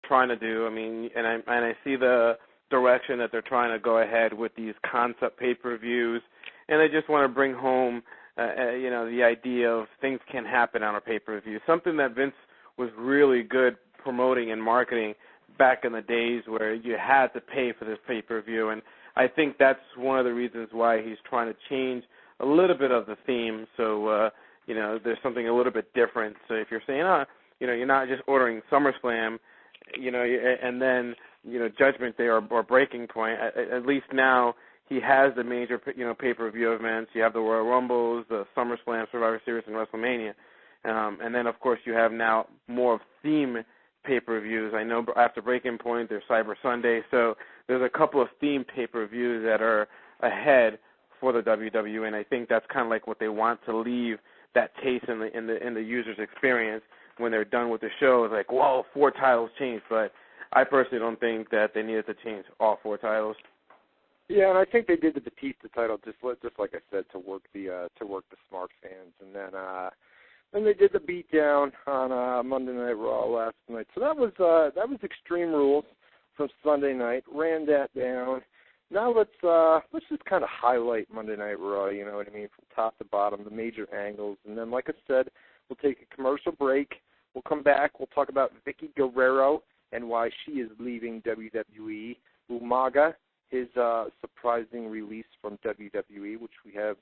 trying to do. I mean, and I see the direction that they're trying to go ahead with these concept pay-per-views, and they just want to bring home, the idea of things can happen on a pay-per-view, something that Vince was really good promoting and marketing back in the days where you had to pay for this pay-per-view, and I think that's one of the reasons why he's trying to change a little bit of the theme, so there's something a little bit different. So if you're saying, you're not just ordering SummerSlam, and then Judgment Day or Breaking Point. At least now he has the major pay-per-view events. You have the Royal Rumbles, the SummerSlam, Survivor Series, and WrestleMania, and then of course you have now more of theme pay-per-views. I know after Breaking Point there's Cyber Sunday, so there's a couple of theme pay-per-views that are ahead for the WWE, and I think that's kind of like what they want to leave that taste in the user's experience when they're done with the show. It's like, whoa, 4 titles changed, but I personally don't think that they needed to change all 4 titles. Yeah, and I think they did the Batista title just like I said to work the smart fans, and then they did the beatdown on Monday Night Raw last night. So that was Extreme Rules from Sunday night. Ran that down. Now let's just kind of highlight Monday Night Raw. You know what I mean, from top to bottom, the major angles, and then like I said, we'll take a commercial break. We'll come back. We'll talk about Vicky Guerrero and why she is leaving WWE. Umaga, his surprising release from WWE, which we have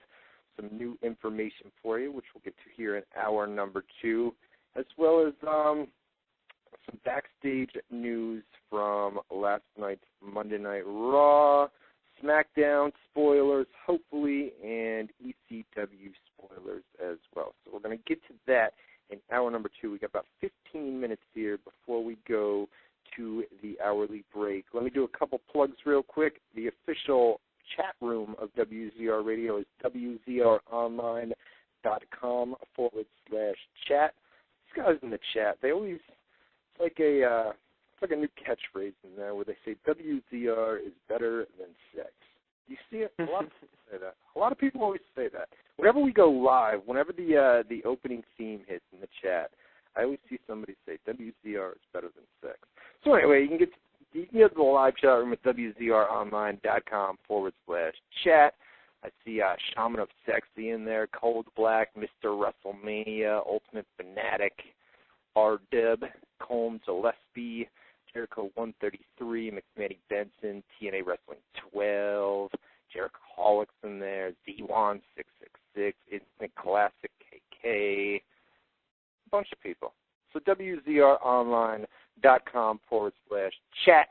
some new information for you, which we'll get to here in hour number 2, as well as some backstage news from last night's Monday Night Raw, SmackDown spoilers, hopefully, and ECW spoilers as well. So we're going to get to that in hour number 2. We got about 15 minutes here before we go to the hourly break. Let me do a couple plugs real quick. The official chat room of WZR Radio is WZROnline.com /chat. These guys in the chat, they always, it's like a new catchphrase in there where they say WZR is better than sex. You see it? A lot of people say that. A lot of people always say that. Whenever we go live, whenever the opening theme hits in the chat, I always see somebody say WZR is better than sex. So anyway, you can get to the live chat room at WZROnline.com /chat. I see Shaman of Sexy in there, Cold Black, Mr. WrestleMania, Ultimate Fanatic, R-Dib, Combs Gillespie, Jericho 133, McMahon Benson, TNA Wrestling 12, Jericho Holics in there, Z1 666, Instant Classic KK, a bunch of people. So WZROnline.com /chat.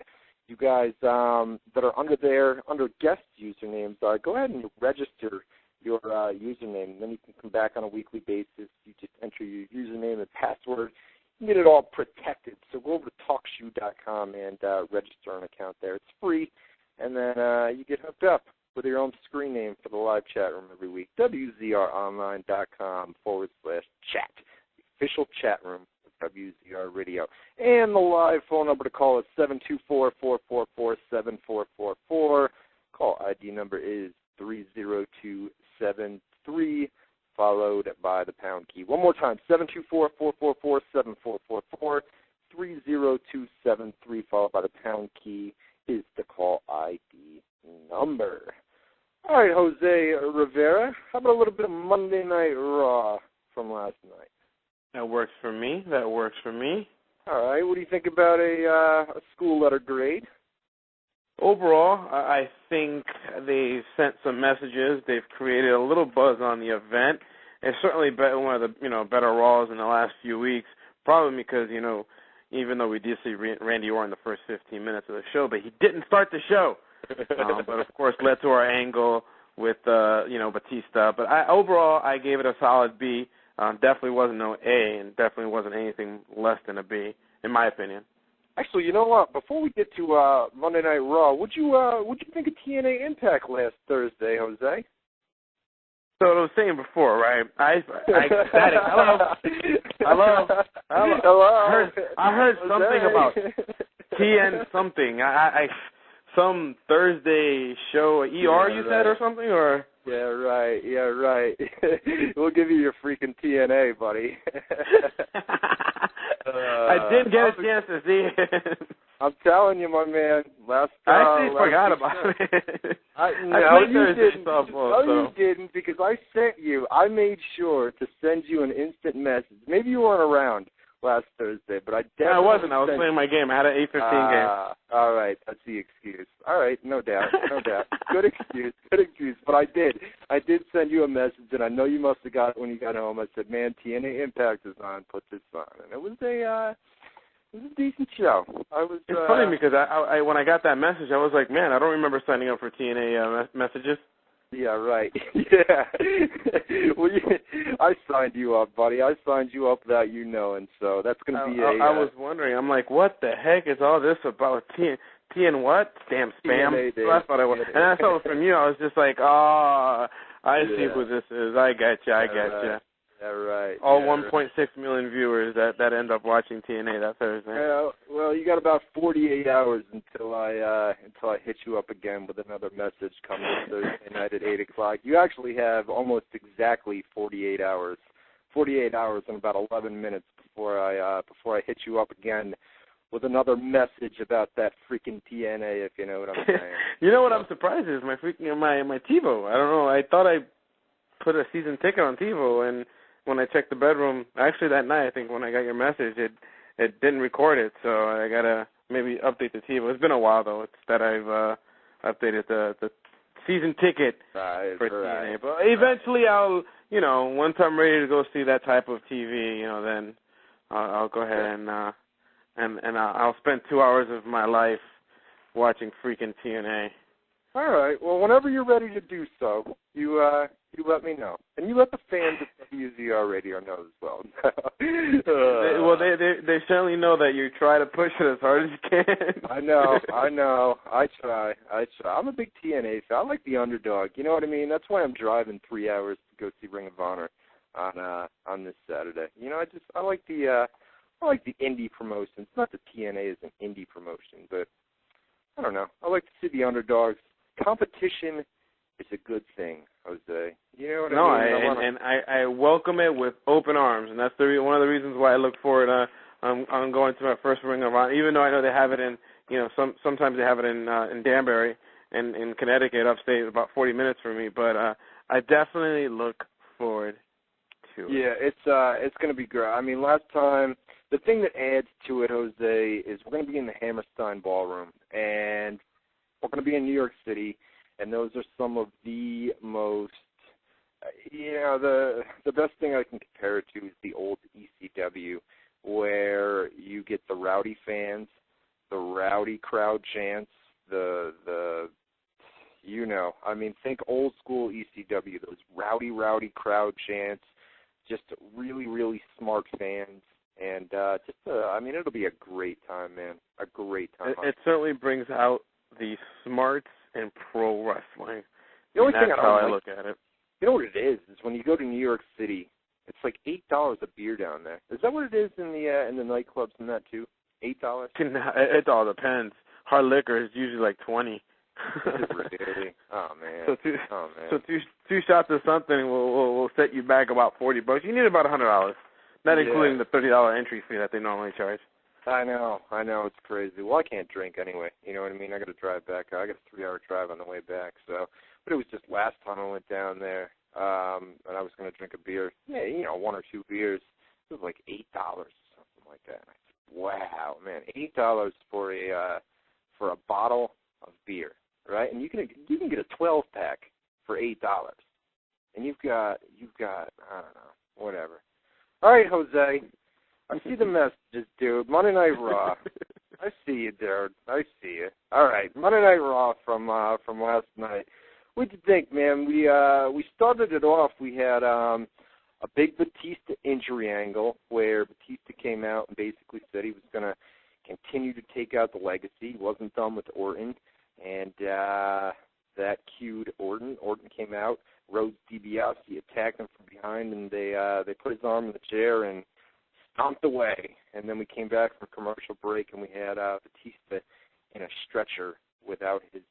You guys that are under guest usernames, go ahead and register your username. And then you can come back on a weekly basis. You just enter your username and password. You get it all protected. So go over to TalkShoe.com and register an account there. It's free. And then you get hooked up with your own screen name for the live chat room every week. WZROnline.com /chat. The official chat room of WZR Radio. And the live phone number to call is 724-444-7444. Call ID number is 30273, followed by the pound key. One more time, 724-444-7444, 30273, followed by the pound key is the call ID number. All right, Jose Rivera, how about a little bit of Monday Night Raw from last night? That works for me. All right, what do you think about a school letter grade? Overall, I think they sent some messages. They've created a little buzz on the event. It's certainly been one of the better Raws in the last few weeks. Probably because even though we did see Randy Orton the first 15 minutes of the show, but he didn't start the show. But of course led to our angle with Batista. But overall, I gave it a solid B. Definitely wasn't no A, and definitely wasn't anything less than a B, in my opinion. Actually, you know what? Before we get to Monday Night Raw, what'd you think of TNA Impact last Thursday, Jose? So I was saying before, right? I ecstatic. Hello. I heard something about TN something. I some Thursday show, ER you said, or something, or? Yeah, right. We'll give you your freaking TNA, buddy. I didn't get a chance to see it. I'm telling you, my man. I actually forgot about it. You didn't, because I sent you. I made sure to send you an instant message. Maybe you weren't around last Thursday, but I definitely. I wasn't. I was playing my game. I had an 8:15 game. All right, that's the excuse. All right, no doubt. Good excuse. But I did send you a message, and I know you must have got it when you got home. I said, "Man, TNA Impact is on. Put this on," and it was a decent show. It's funny because I when I got that message, I was like, man, I don't remember signing up for TNA messages. Yeah, right. Yeah. Well, I signed you up, buddy. I signed you up without you knowing, so that's going to be I was wondering. I'm like, what the heck is all this about? TN what? Damn spam. So I thought it was. And I saw it from you. I was just like, I see who this is. I get you. Yeah, right. All 1.6 million viewers that end up watching TNA that Thursday. Well, you got about 48 hours until I hit you up again with another message coming Thursday night at 8 o'clock. You actually have almost exactly 48 hours. 48 hours and about 11 minutes before I hit you up again with another message about that freaking TNA, if you know what I'm saying. You know what I'm surprised is my TiVo. I don't know. I thought I put a season ticket on TiVo, and when I checked the bedroom, actually that night, I think when I got your message, it didn't record it, so I gotta maybe update the TiVo. It's been a while though. It's that I've updated the season ticket for TNA. But eventually, I'll once I'm ready to go see that type of TV, then I'll go ahead and I'll spend 2 hours of my life watching freaking TNA. All right. Well, whenever you're ready to do so, you let me know, and you let the fans at WZR Radio know as well. They certainly know that you try to push it as hard as you can. I know. I try. I'm a big TNA fan. I like the underdog. You know what I mean? That's why I'm driving 3 hours to go see Ring of Honor on this Saturday. I like the indie promotions. Not that TNA is an indie promotion, but I don't know. I like to see the underdogs. Competition is a good thing, Jose. You know what I mean? I welcome it with open arms, and that's one of the reasons why I look forward on going to my first Ring of Honor. Even though I know they have it in, sometimes they have it in Danbury and in Connecticut, upstate, about 40 minutes from me. But I definitely look forward to it. Yeah, it's going to be great. I mean, last time, the thing that adds to it, Jose, is we're going to be in the Hammerstein Ballroom, and we're going to be in New York City, and those are some of the most, the best thing I can compare it to is the old ECW, where you get the rowdy fans, the rowdy crowd chants, think old school ECW, those rowdy crowd chants, just really, really smart fans. And it'll be a great time, man. A great time. It certainly brings out the smarts in pro wrestling. The only thing that's how I look at it. You know what it is when you go to New York City, it's like $8 a beer down there. Is that what it is in the nightclubs and that too? $8? It all depends. Hard liquor is usually like $20. Really? Oh man. So two shots of something will set you back about $40. You need about $100. Not including the $30 entry fee that they normally charge. I know, it's crazy. Well, I can't drink anyway, you know what I mean? I got to drive back. I got a 3-hour drive on the way back, but it was just last time I went down there, and I was going to drink a beer. Yeah, 1 or 2 beers. It was like $8 or something like that. And I said, wow, man, $8 for a bottle of beer, right? And you can get a 12-pack for $8, and you've got I don't know, whatever. All right, Jose. I see the messages, dude. Monday Night Raw. I see you, dude. I see you. All right, Monday Night Raw from last night. What'd you think, man? We started it off. We had a big Batista injury angle where Batista came out and basically said he was going to continue to take out the Legacy. He wasn't done with Orton, and that cued Orton. Orton came out. Rhodes DiBiase attacked him from behind, and they put his arm in the chair and stomped away. And then we came back from commercial break, and we had Batista in a stretcher without his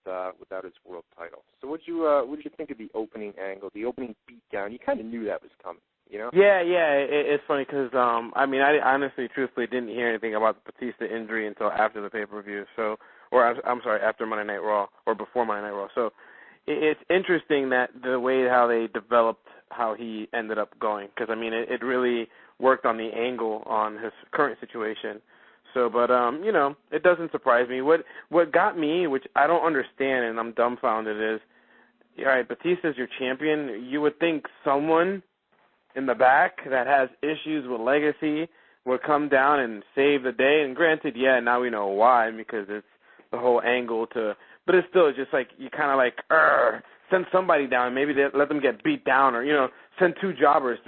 world title. So what'd you think of the opening angle, the opening beatdown? You kind of knew that was coming, you know? Yeah. It's funny because because I honestly, truthfully, didn't hear anything about the Batista injury until after the pay-per-view. So, I'm sorry, after Monday Night Raw or before Monday Night Raw. So, it's interesting that the way how they developed how he ended up going, because it really worked on the angle on his current situation. So, but it doesn't surprise me. What got me, which I don't understand and I'm dumbfounded, is all right, Batista's your champion. You would think someone in the back that has issues with legacy would come down and save the day. And granted, now we know why, because it's the whole angle to, but it's still just like, you kind of like, send somebody down, maybe let them get beat down, or, send two jobbers